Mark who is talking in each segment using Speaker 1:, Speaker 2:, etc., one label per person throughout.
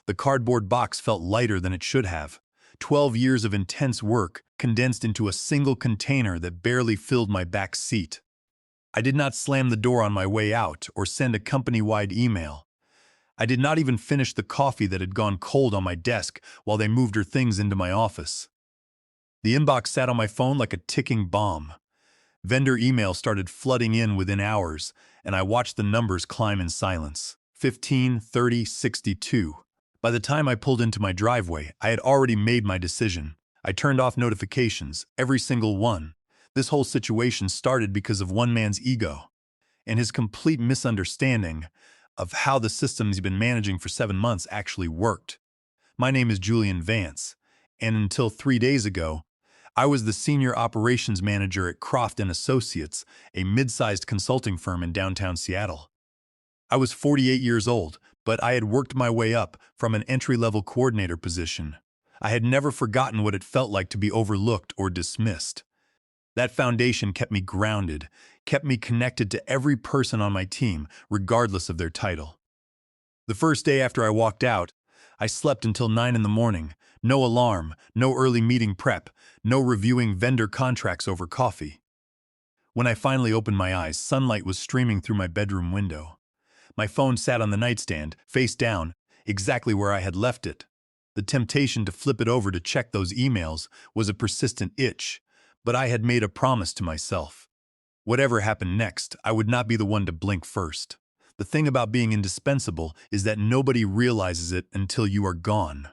Speaker 1: The cardboard box felt lighter than it should have. 12 years of intense work condensed into a single container that barely filled my back seat. I did not slam the door on my way out or send a company-wide email. I did not even finish the coffee that had gone cold on my desk while they moved her things into my office. The inbox sat on my phone like a ticking bomb. Vendor email started flooding in within hours, and I watched the numbers climb in silence. 15, 30, 62. By the time I pulled into my driveway, I had already made my decision. I turned off notifications, every single one. This whole situation started because of one man's ego and his complete misunderstanding of how the systems he's been managing for 7 months actually worked. My name is Julian Vance, and until 3 days ago, I was the senior operations manager at Croft & Associates, a mid-sized consulting firm in downtown Seattle. I was 48 years old, but I had worked my way up from an entry-level coordinator position. I had never forgotten what it felt like to be overlooked or dismissed. That foundation kept me grounded, kept me connected to every person on my team, regardless of their title. The first day after I walked out, I slept until 9 in the morning. No alarm, no early meeting prep, no reviewing vendor contracts over coffee. When I finally opened my eyes, sunlight was streaming through my bedroom window. My phone sat on the nightstand, face down, exactly where I had left it. The temptation to flip it over to check those emails was a persistent itch, but I had made a promise to myself. Whatever happened next, I would not be the one to blink first. The thing about being indispensable is that nobody realizes it until you are gone.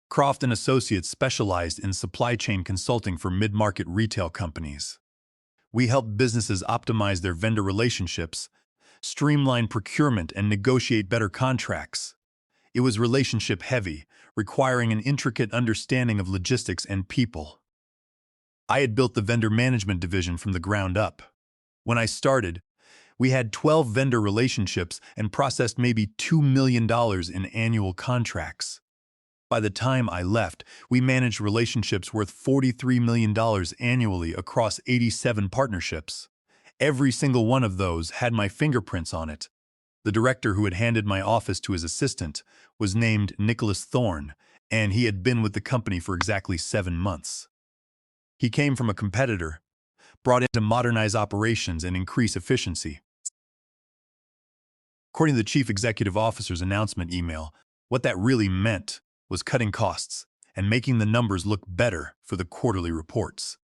Speaker 1: Croft & Associates specialized in supply chain consulting for mid-market retail companies. We helped businesses optimize their vendor relationships, streamline procurement, and negotiate better contracts. It was relationship-heavy, requiring an intricate understanding of logistics and people. I had built the vendor management division from the ground up. When I started, we had 12 vendor relationships and processed maybe $2 million in annual contracts. By the time I left, we managed relationships worth $43 million annually across 87 partnerships. Every single one of those had my fingerprints on it. The director who had handed my office to his assistant was named Nicholas Thorne, and he had been with the company for exactly 7 months. He came from a competitor, brought in to modernize operations and increase efficiency. According to the chief executive officer's announcement email, what that really meant was cutting costs and making the numbers look better for the quarterly reports.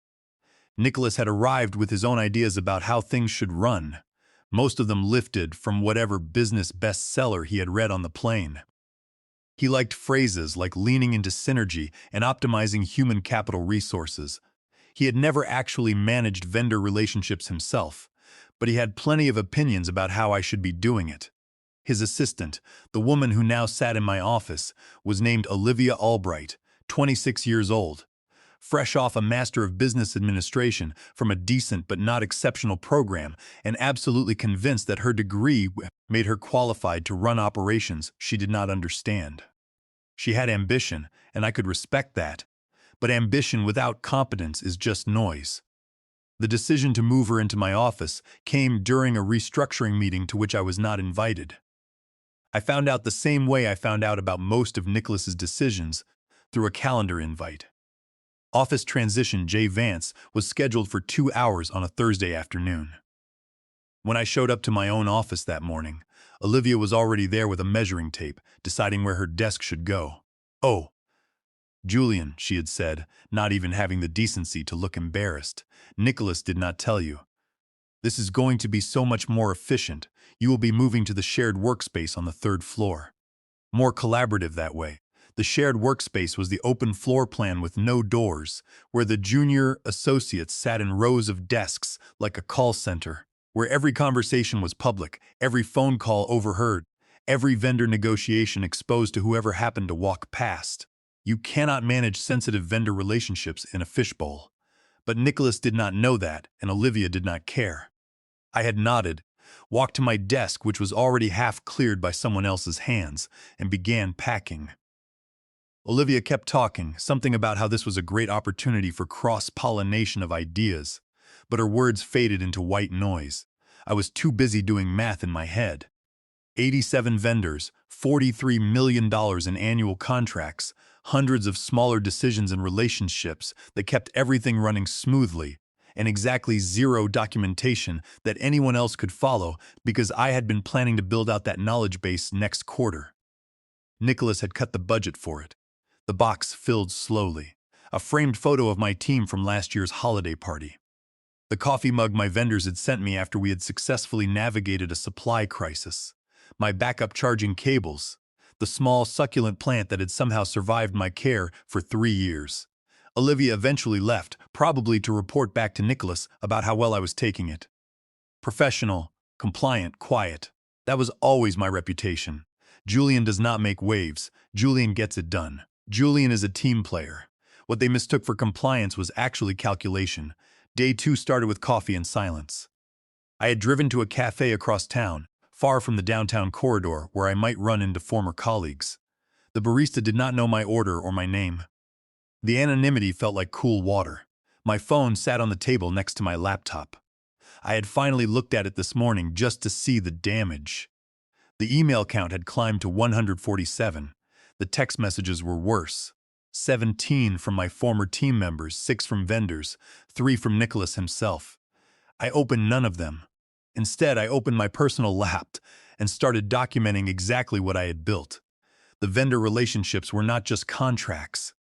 Speaker 1: Nicholas had arrived with his own ideas about how things should run, most of them lifted from whatever business bestseller he had read on the plane. He liked phrases like leaning into synergy and optimizing human capital resources. He had never actually managed vendor relationships himself, but he had plenty of opinions about how I should be doing it. His assistant, the woman who now sat in my office, was named Olivia Albright, 26 years old. Fresh off a Master of Business Administration from a decent but not exceptional program, and absolutely convinced that her degree made her qualified to run operations she did not understand. She had ambition, and I could respect that, but ambition without competence is just noise. The decision to move her into my office came during a restructuring meeting to which I was not invited. I found out the same way I found out about most of Nicholas's decisions, through a calendar invite. Office transition J. Vance was scheduled for 2 hours on a Thursday afternoon. When I showed up to my own office that morning, Olivia was already there with a measuring tape, deciding where her desk should go. "Oh, Julian," she had said, not even having the decency to look embarrassed, "Nicholas did not tell you. This is going to be so much more efficient. You will be moving to the shared workspace on the 3rd floor. More collaborative that way." The shared workspace was the open floor plan with no doors, where the junior associates sat in rows of desks like a call center, where every conversation was public, every phone call overheard, every vendor negotiation exposed to whoever happened to walk past. You cannot manage sensitive vendor relationships in a fishbowl. But Nicholas did not know that, and Olivia did not care. I had nodded, walked to my desk, which was already half cleared by someone else's hands, and began packing. Olivia kept talking, something about how this was a great opportunity for cross-pollination of ideas, but her words faded into white noise. I was too busy doing math in my head. 87 vendors, $43 million in annual contracts, hundreds of smaller decisions and relationships that kept everything running smoothly, and exactly zero documentation that anyone else could follow because I had been planning to build out that knowledge base next quarter. Nicholas had cut the budget for it. The box filled slowly. A framed photo of my team from last year's holiday party. The coffee mug my vendors had sent me after we had successfully navigated a supply crisis. My backup charging cables. The small, succulent plant that had somehow survived my care for 3 years. Olivia eventually left, probably to report back to Nicholas about how well I was taking it. Professional, compliant, quiet. That was always my reputation. Julian does not make waves. Julian gets it done. Julian is a team player. What they mistook for compliance was actually calculation. Day 2 started with coffee and silence. I had driven to a cafe across town, far from the downtown corridor where I might run into former colleagues. The barista did not know my order or my name. The anonymity felt like cool water. My phone sat on the table next to my laptop. I had finally looked at it this morning just to see the damage. The email count had climbed to 147. The text messages were worse. 17 from my former team members, 6 from vendors, 3 from Nicholas himself. I opened none of them. Instead, I opened my personal laptop and started documenting exactly what I had built. The vendor relationships were not just contracts.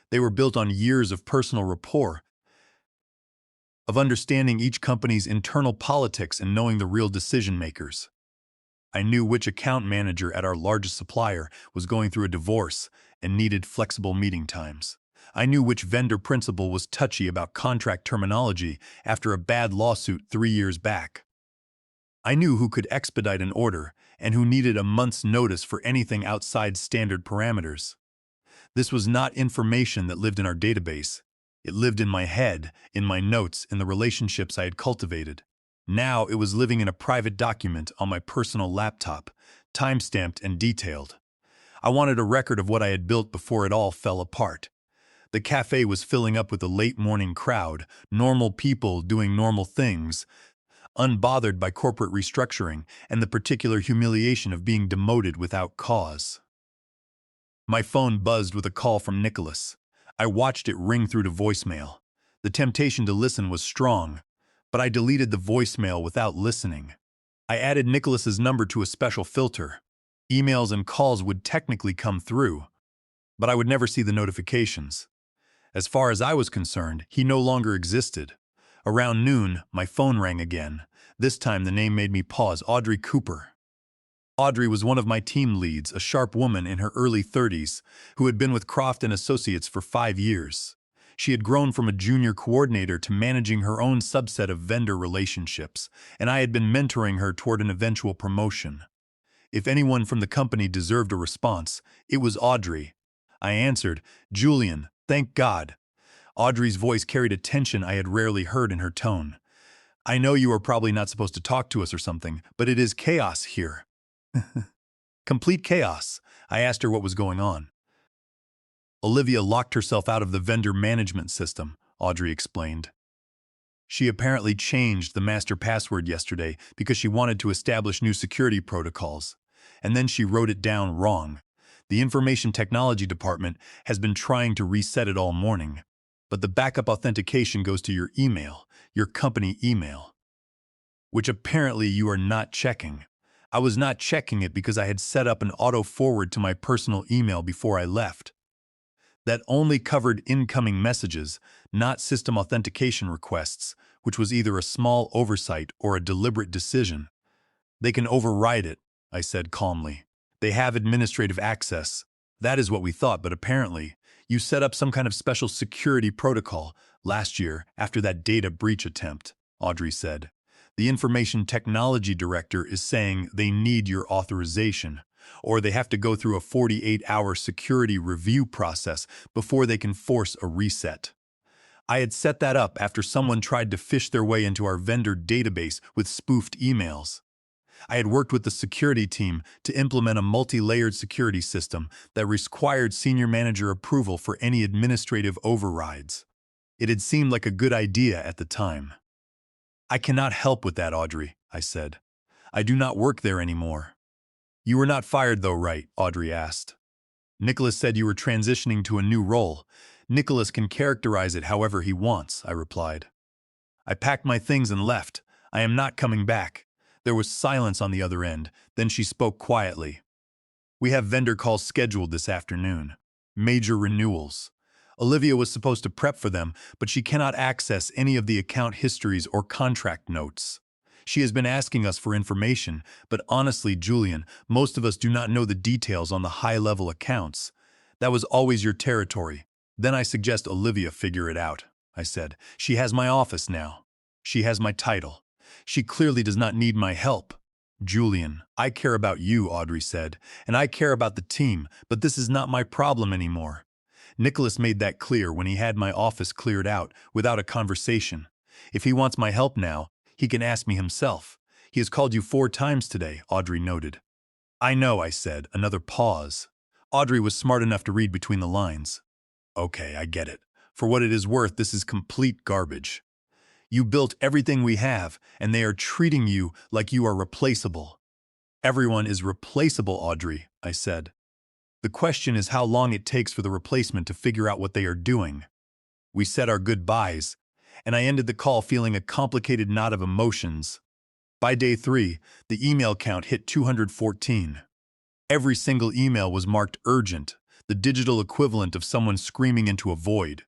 Speaker 1: They were built on years of personal rapport, of understanding each company's internal politics and knowing the real decision-makers. I knew which account manager at our largest supplier was going through a divorce and needed flexible meeting times. I knew which vendor principal was touchy about contract terminology after a bad lawsuit 3 years back. I knew who could expedite an order and who needed a month's notice for anything outside standard parameters. This was not information that lived in our database. It lived in my head, in my notes, in the relationships I had cultivated. Now it was living in a private document on my personal laptop, time-stamped and detailed. I wanted a record of what I had built before it all fell apart. The cafe was filling up with a late-morning crowd, normal people doing normal things, unbothered by corporate restructuring and the particular humiliation of being demoted without cause. My phone buzzed with a call from Nicholas. I watched it ring through to voicemail. The temptation to listen was strong, but I deleted the voicemail without listening. I added Nicholas's number to a special filter. Emails and calls would technically come through, but I would never see the notifications. As far as I was concerned, he no longer existed. Around noon, my phone rang again. This time the name made me pause. Audrey Cooper. Audrey was one of my team leads, a sharp woman in her early 30s who had been with Croft & Associates for 5 years. She had grown from a junior coordinator to managing her own subset of vendor relationships, and I had been mentoring her toward an eventual promotion. If anyone from the company deserved a response, it was Audrey. I answered, "Julian, thank God." Audrey's voice carried a tension I had rarely heard in her tone. "I know you are probably not supposed to talk to us or something, but it is chaos here." Complete chaos. I asked her what was going on. Olivia locked herself out of the vendor management system, Audrey explained. She apparently changed the master password yesterday because she wanted to establish new security protocols, and then she wrote it down wrong. The information technology department has been trying to reset it all morning, but the backup authentication goes to your email, your company email, which apparently you are not checking. I was not checking it because I had set up an auto-forward to my personal email before I left. That only covered incoming messages, not system authentication requests, which was either a small oversight or a deliberate decision. "They can override it," I said calmly. "They have administrative access." "That is what we thought, but apparently, you set up some kind of special security protocol last year after that data breach attempt," Audrey said. "The information technology director is saying they need your authorization, or they have to go through a 48-hour security review process before they can force a reset." I had set that up after someone tried to fish their way into our vendor database with spoofed emails. I had worked with the security team to implement a multi-layered security system that required senior manager approval for any administrative overrides. It had seemed like a good idea at the time. "I cannot help with that, Audrey," I said. "I do not work there anymore." You were not fired though, right? Audrey asked. Nicholas said you were transitioning to a new role. Nicholas can characterize it however he wants, I replied. I packed my things and left. I am not coming back. There was silence on the other end, then she spoke quietly. We have vendor calls scheduled this afternoon. Major renewals. Olivia was supposed to prep for them, but she cannot access any of the account histories or contract notes. She has been asking us for information, but honestly, Julian, most of us do not know the details on the high-level accounts. That was always your territory. Then I suggest Olivia figure it out, I said. She has my office now. She has my title. She clearly does not need my help. Julian, I care about you, Audrey said, and I care about the team, but this is not my problem anymore. Nicholas made that clear when he had my office cleared out without a conversation. If he wants my help now, he can ask me himself. He has called you 4 times today, Audrey noted. I know, I said, another pause. Audrey was smart enough to read between the lines. Okay, I get it. For what it is worth, this is complete garbage. You built everything we have, and they are treating you like you are replaceable. Everyone is replaceable, Audrey, I said. The question is how long it takes for the replacement to figure out what they are doing. We said our goodbyes, and I ended the call feeling a complicated knot of emotions. By day 3, the email count hit 214. Every single email was marked urgent, the digital equivalent of someone screaming into a void.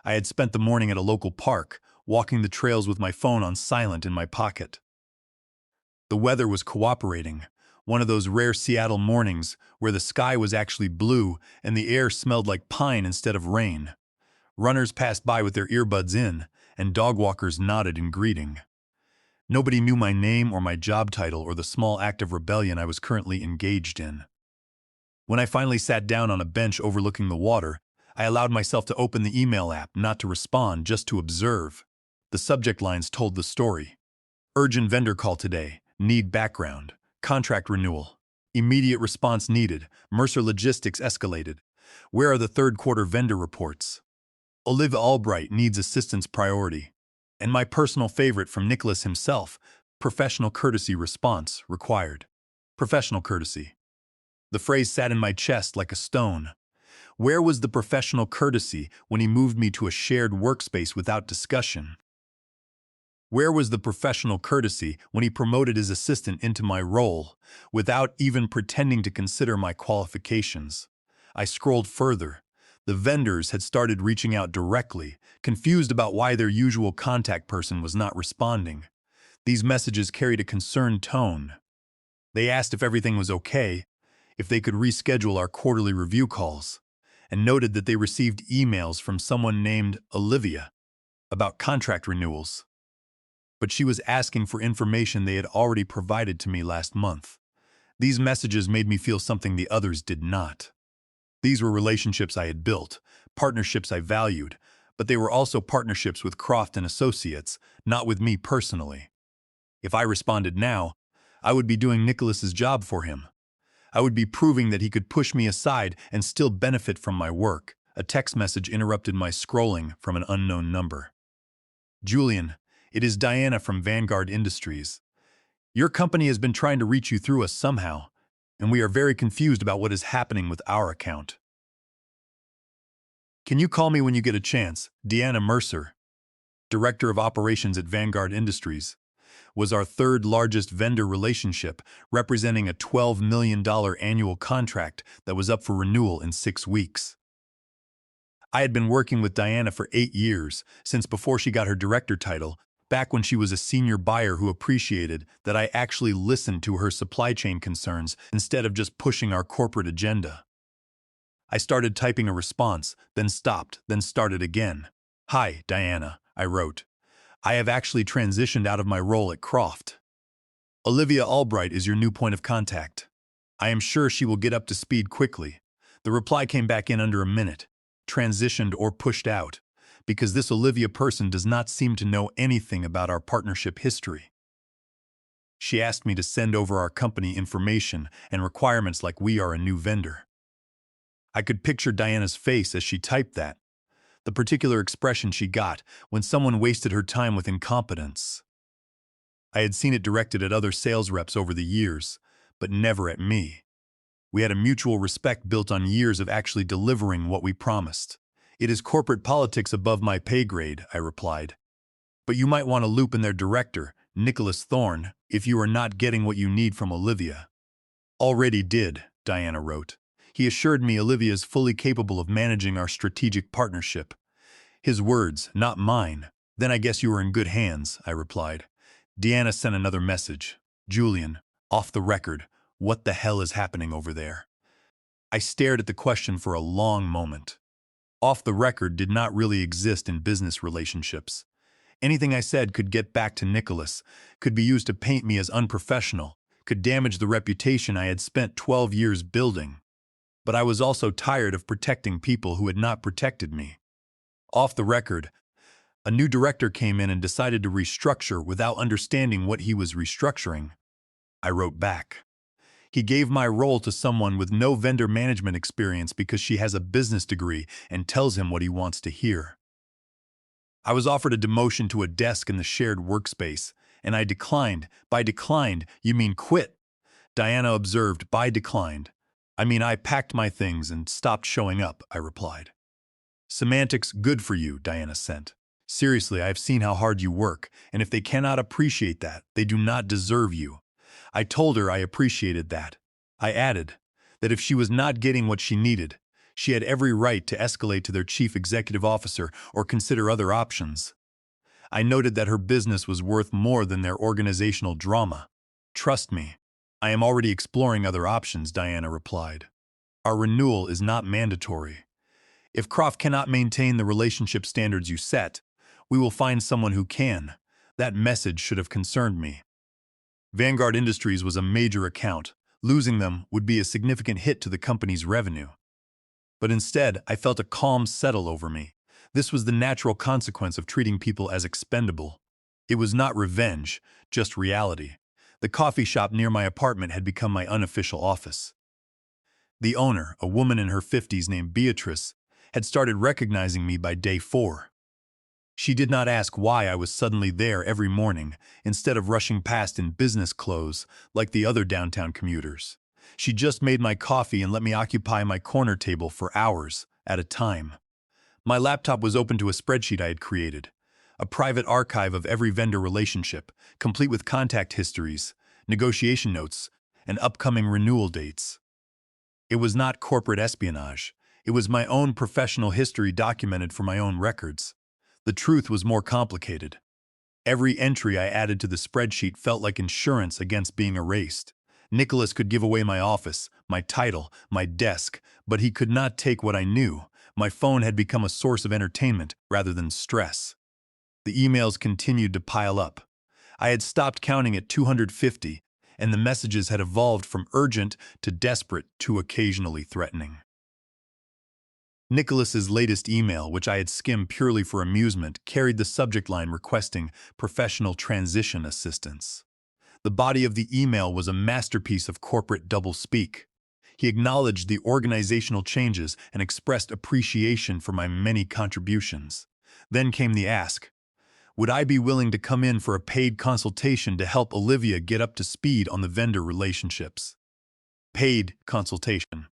Speaker 1: I had spent the morning at a local park, walking the trails with my phone on silent in my pocket. The weather was cooperating, one of those rare Seattle mornings where the sky was actually blue and the air smelled like pine instead of rain. Runners passed by with their earbuds in, and dog walkers nodded in greeting. Nobody knew my name or my job title or the small act of rebellion I was currently engaged in. When I finally sat down on a bench overlooking the water, I allowed myself to open the email app, not to respond, just to observe. The subject lines told the story. Urgent vendor call today. Need background. Contract renewal. Immediate response needed. Mercer Logistics escalated. Where are the third quarter vendor reports? Olivia Albright needs assistance priority. And my personal favorite from Nicholas himself, professional courtesy response required. Professional courtesy. The phrase sat in my chest like a stone. Where was the professional courtesy when he moved me to a shared workspace without discussion? Where was the professional courtesy when he promoted his assistant into my role, without even pretending to consider my qualifications? I scrolled further. The vendors had started reaching out directly, confused about why their usual contact person was not responding. These messages carried a concerned tone. They asked if everything was okay, if they could reschedule our quarterly review calls, and noted that they received emails from someone named Olivia about contract renewals. But she was asking for information they had already provided to me last month. These messages made me feel something the others did not. These were relationships I had built, partnerships I valued, but they were also partnerships with Croft and Associates, not with me personally. If I responded now, I would be doing Nicholas's job for him. I would be proving that he could push me aside and still benefit from my work. A text message interrupted my scrolling from an unknown number. Julian, it is Diana from Vanguard Industries. Your company has been trying to reach you through us somehow, and we are very confused about what is happening with our account. Can you call me when you get a chance? Deanna Mercer, Director of Operations at Vanguard Industries, was our third largest vendor relationship, representing a $12 million annual contract that was up for renewal in 6 weeks. I had been working with Diana for 8 years, since before she got her director title, back when she was a senior buyer who appreciated that I actually listened to her supply chain concerns instead of just pushing our corporate agenda. I started typing a response, then stopped, then started again. Hi, Diana, I wrote. I have actually transitioned out of my role at Croft. Olivia Albright is your new point of contact. I am sure she will get up to speed quickly. The reply came back in under a minute. Transitioned or pushed out, because this Olivia person does not seem to know anything about our partnership history. She asked me to send over our company information and requirements like we are a new vendor. I could picture Diana's face as she typed that, the particular expression she got when someone wasted her time with incompetence. I had seen it directed at other sales reps over the years, but never at me. We had a mutual respect built on years of actually delivering what we promised. It is corporate politics above my pay grade, I replied. But you might want to loop in their director, Nicholas Thorne, if you are not getting what you need from Olivia. Already did, Diana wrote. He assured me Olivia is fully capable of managing our strategic partnership. His words, not mine. Then I guess you are in good hands, I replied. Deanna sent another message. Julian, off the record, what the hell is happening over there? I stared at the question for a long moment. Off the record did not really exist in business relationships. Anything I said could get back to Nicholas, could be used to paint me as unprofessional, could damage the reputation I had spent 12 years building. But I was also tired of protecting people who had not protected me. Off the record, a new director came in and decided to restructure without understanding what he was restructuring. I wrote back. He gave my role to someone with no vendor management experience because she has a business degree and tells him what he wants to hear. I was offered a demotion to a desk in the shared workspace, and I declined. By declined, you mean quit? Diana observed. By declined. I mean I packed my things and stopped showing up, I replied. Semantics, good for you, Diana sent. Seriously, I've seen how hard you work, and if they cannot appreciate that, they do not deserve you. I told her I appreciated that. I added that if she was not getting what she needed, she had every right to escalate to their chief executive officer or consider other options. I noted that her business was worth more than their organizational drama. Trust me, I am already exploring other options, Diana replied. Our renewal is not mandatory. If Croft cannot maintain the relationship standards you set, we will find someone who can. That message should have concerned me. Vanguard Industries was a major account. Losing them would be a significant hit to the company's revenue. But instead, I felt a calm settle over me. This was the natural consequence of treating people as expendable. It was not revenge, just reality. The coffee shop near my apartment had become my unofficial office. The owner, a woman in her 50s named Beatrice, had started recognizing me by day 4. She did not ask why I was suddenly there every morning, instead of rushing past in business clothes like the other downtown commuters. She just made my coffee and let me occupy my corner table for hours at a time. My laptop was open to a spreadsheet I had created, a private archive of every vendor relationship, complete with contact histories, negotiation notes, and upcoming renewal dates. It was not corporate espionage. It was my own professional history documented for my own records. The truth was more complicated. Every entry I added to the spreadsheet felt like insurance against being erased. Nicholas could give away my office, my title, my desk, but he could not take what I knew. My phone had become a source of entertainment rather than stress. The emails continued to pile up. I had stopped counting at 250, and the messages had evolved from urgent to desperate to occasionally threatening. Nicholas's latest email, which I had skimmed purely for amusement, carried the subject line requesting professional transition assistance. The body of the email was a masterpiece of corporate doublespeak. He acknowledged the organizational changes and expressed appreciation for my many contributions. Then came the ask. Would I be willing to come in for a paid consultation to help Olivia get up to speed on the vendor relationships? Paid consultation.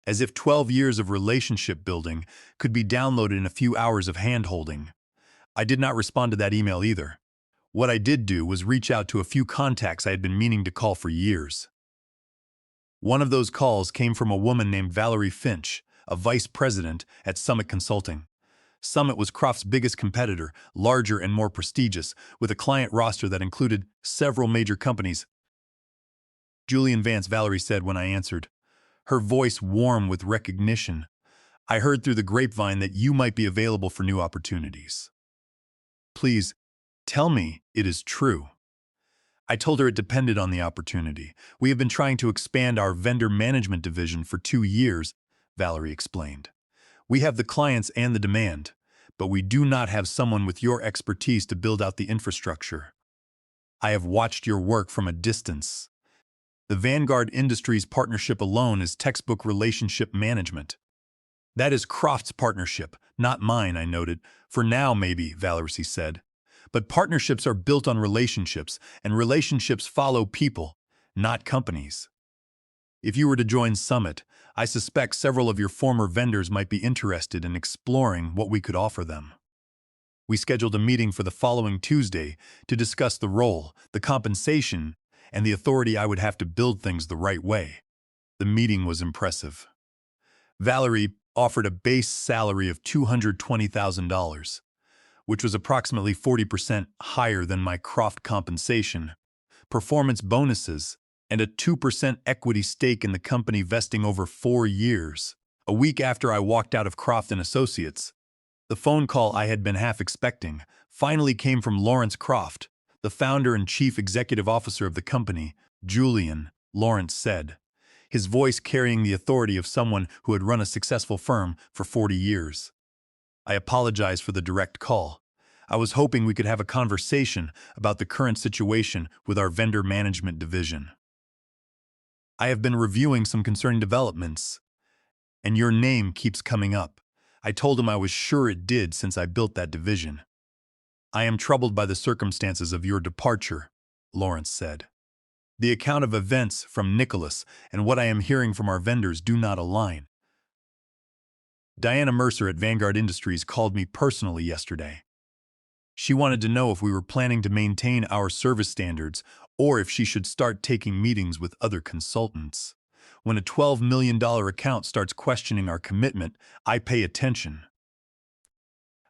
Speaker 1: As if 12 years of relationship building could be downloaded in a few hours of hand-holding. I did not respond to that email either. What I did do was reach out to a few contacts I had been meaning to call for years. One of those calls came from a woman named Valerie Finch, a vice president at Summit Consulting. Summit was Croft's biggest competitor, larger and more prestigious, with a client roster that included several major companies. Julian Vance, Valerie said when I answered, her voice warm with recognition. I heard through the grapevine that you might be available for new opportunities. Please, tell me it is true. I told her it depended on the opportunity. We have been trying to expand our vendor management division for 2 years, Valerie explained. We have the clients and the demand, but we do not have someone with your expertise to build out the infrastructure. I have watched your work from a distance. The Vanguard Industries partnership alone is textbook relationship management. That is Croft's partnership, not mine, I noted. For now, maybe, Valerie said. But partnerships are built on relationships, and relationships follow people, not companies. If you were to join Summit, I suspect several of your former vendors might be interested in exploring what we could offer them. We scheduled a meeting for the following Tuesday to discuss the role, the compensation, and the authority I would have to build things the right way. The meeting was impressive. Valerie offered a base salary of $220,000, which was approximately 40% higher than my Croft compensation, performance bonuses, and a 2% equity stake in the company vesting over 4 years. A week after I walked out of Croft & Associates, the phone call I had been half expecting finally came from Lawrence Croft, the founder and chief executive officer of the company. "Julian," Lawrence said, his voice carrying the authority of someone who had run a successful firm for 40 years. "I apologize for the direct call. I was hoping we could have a conversation about the current situation with our vendor management division. I have been reviewing some concerning developments, and your name keeps coming up." I told him I was sure it did since I built that division. "I am troubled by the circumstances of your departure," Lawrence said. "The account of events from Nicholas and what I am hearing from our vendors do not align. Diana Mercer at Vanguard Industries called me personally yesterday. She wanted to know if we were planning to maintain our service standards or if she should start taking meetings with other consultants. When a $12 million account starts questioning our commitment, I pay attention.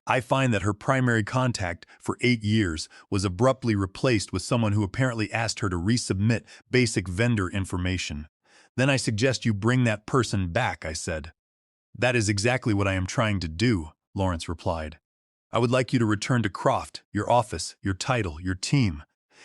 Speaker 1: I find that her primary contact for 8 years was abruptly replaced with someone who apparently asked her to resubmit basic vendor information. Then I suggest you bring that person back," I said. "That is exactly what I am trying to do," Lawrence replied. "I would like you to return to Croft, your office, your title, your team,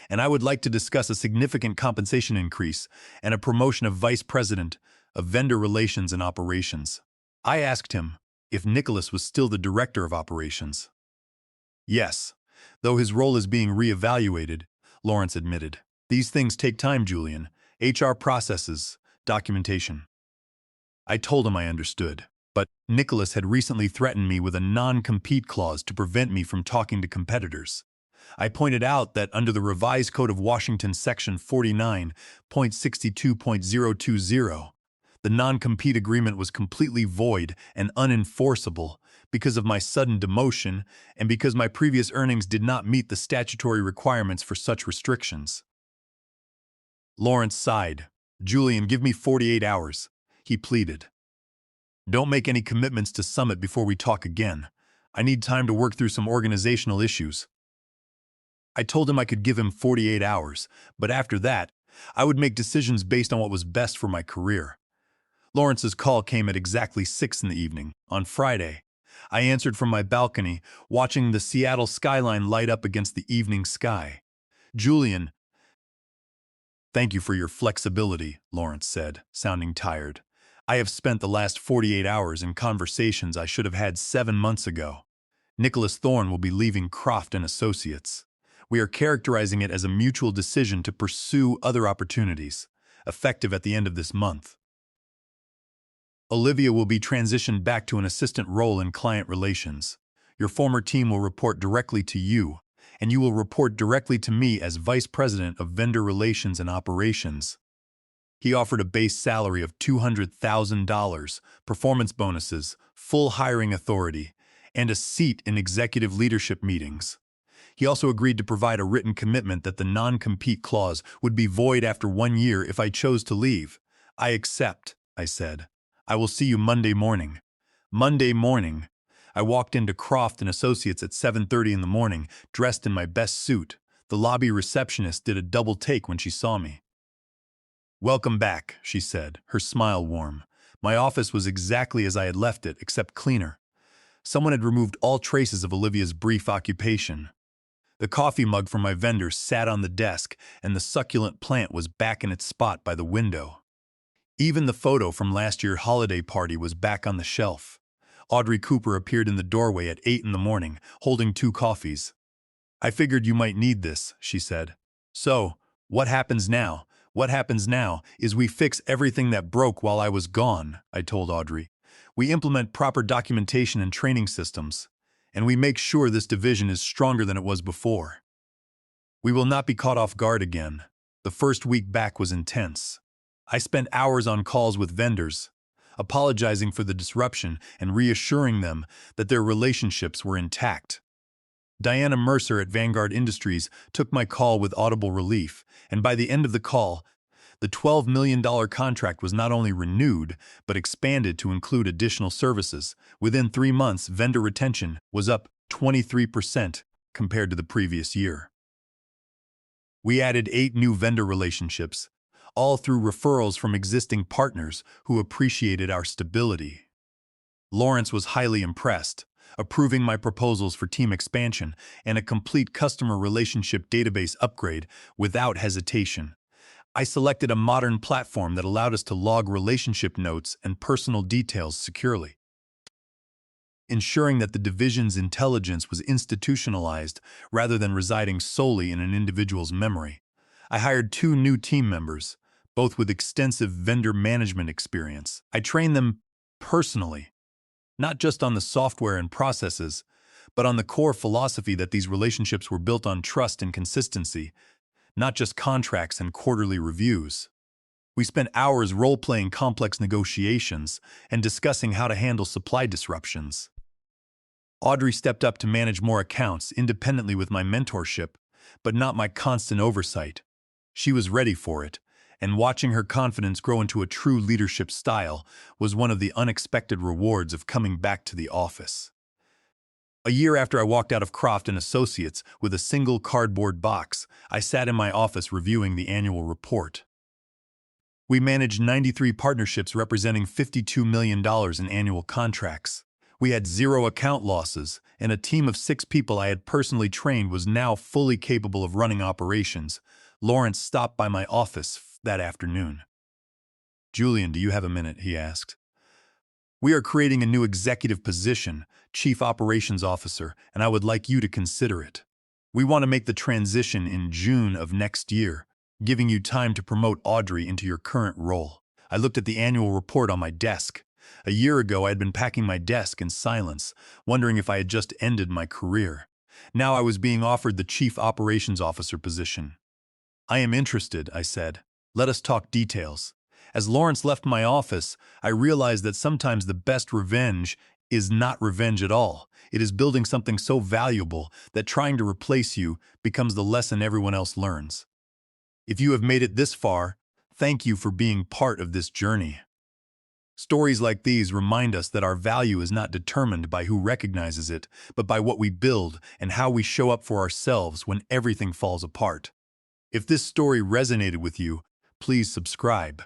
Speaker 1: and I would like to discuss a significant compensation increase and a promotion of vice president of vendor relations and operations." I asked him if Nicholas was still the director of operations. "Yes, though his role is being reevaluated," Lawrence admitted. "These things take time, Julian. HR processes, documentation." I told him I understood, but Nicholas had recently threatened me with a non-compete clause to prevent me from talking to competitors. I pointed out that under the revised Code of Washington Section 49.62.020, the non-compete agreement was completely void and unenforceable because of my sudden demotion and because my previous earnings did not meet the statutory requirements for such restrictions. Lawrence sighed. "Julian, give me 48 hours, he pleaded. "Don't make any commitments to Summit before we talk again. I need time to work through some organizational issues." I told him I could give him 48 hours, but after that, I would make decisions based on what was best for my career. Lawrence's call came at exactly 6 in the evening, on Friday. I answered from my balcony, watching the Seattle skyline light up against the evening sky. "Julian, thank you for your flexibility," Lawrence said, sounding tired. "I have spent the last 48 hours in conversations I should have had 7 months ago. Nicholas Thorne will be leaving Croft & Associates. We are characterizing it as a mutual decision to pursue other opportunities, effective at the end of this month. Olivia will be transitioned back to an assistant role in client relations. Your former team will report directly to you, and you will report directly to me as Vice President of Vendor Relations and Operations." He offered a base salary of $200,000, performance bonuses, full hiring authority, and a seat in executive leadership meetings. He also agreed to provide a written commitment that the non-compete clause would be void after 1 year if I chose to leave. "I accept," I said. "I will see you Monday morning." Monday morning, I walked into Croft & Associates at 7:30 in the morning, dressed in my best suit. The lobby receptionist did a double take when she saw me. "Welcome back," she said, her smile warm. My office was exactly as I had left it, except cleaner. Someone had removed all traces of Olivia's brief occupation. The coffee mug from my vendor sat on the desk, and the succulent plant was back in its spot by the window. Even the photo from last year's holiday party was back on the shelf. Audrey Cooper appeared in the doorway at 8 in the morning, holding 2 coffees. "I figured you might need this," she said. "So, what happens now? What happens now is we fix everything that broke while I was gone," I told Audrey. "We implement proper documentation and training systems, and we make sure this division is stronger than it was before. We will not be caught off guard again." The first week back was intense. I spent hours on calls with vendors, apologizing for the disruption and reassuring them that their relationships were intact. Diana Mercer at Vanguard Industries took my call with audible relief, and by the end of the call, the $12 million contract was not only renewed, but expanded to include additional services. Within 3 months, vendor retention was up 23% compared to the previous year. We added 8 new vendor relationships, all through referrals from existing partners who appreciated our stability. Lawrence was highly impressed, approving my proposals for team expansion and a complete customer relationship database upgrade without hesitation. I selected a modern platform that allowed us to log relationship notes and personal details securely, ensuring that the division's intelligence was institutionalized rather than residing solely in an individual's memory. I hired 2 new team members, both with extensive vendor management experience. I trained them personally, not just on the software and processes, but on the core philosophy that these relationships were built on trust and consistency, not just contracts and quarterly reviews. We spent hours role-playing complex negotiations and discussing how to handle supply disruptions. Audrey stepped up to manage more accounts independently with my mentorship, but not my constant oversight. She was ready for it, and watching her confidence grow into a true leadership style was one of the unexpected rewards of coming back to the office. A year after I walked out of Croft & Associates with a single cardboard box, I sat in my office reviewing the annual report. We managed 93 partnerships representing $52 million in annual contracts. We had 0 account losses, and a team of 6 people I had personally trained was now fully capable of running operations. Lawrence stopped by my office that afternoon. "Julian, do you have a minute?" he asked. "We are creating a new executive position, Chief Operations Officer, and I would like you to consider it. We want to make the transition in June of next year, giving you time to promote Audrey into your current role." I looked at the annual report on my desk. A year ago, I had been packing my desk in silence, wondering if I had just ended my career. Now I was being offered the Chief Operations Officer position. "I am interested," I said. "Let us talk details." As Lawrence left my office, I realized that sometimes the best revenge is not revenge at all. It is building something so valuable that trying to replace you becomes the lesson everyone else learns. If you have made it this far, thank you for being part of this journey. Stories like these remind us that our value is not determined by who recognizes it, but by what we build and how we show up for ourselves when everything falls apart. If this story resonated with you, please subscribe.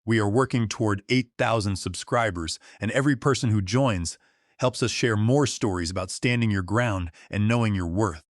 Speaker 1: We are working toward 8,000 subscribers, and every person who joins helps us share more stories about standing your ground and knowing your worth.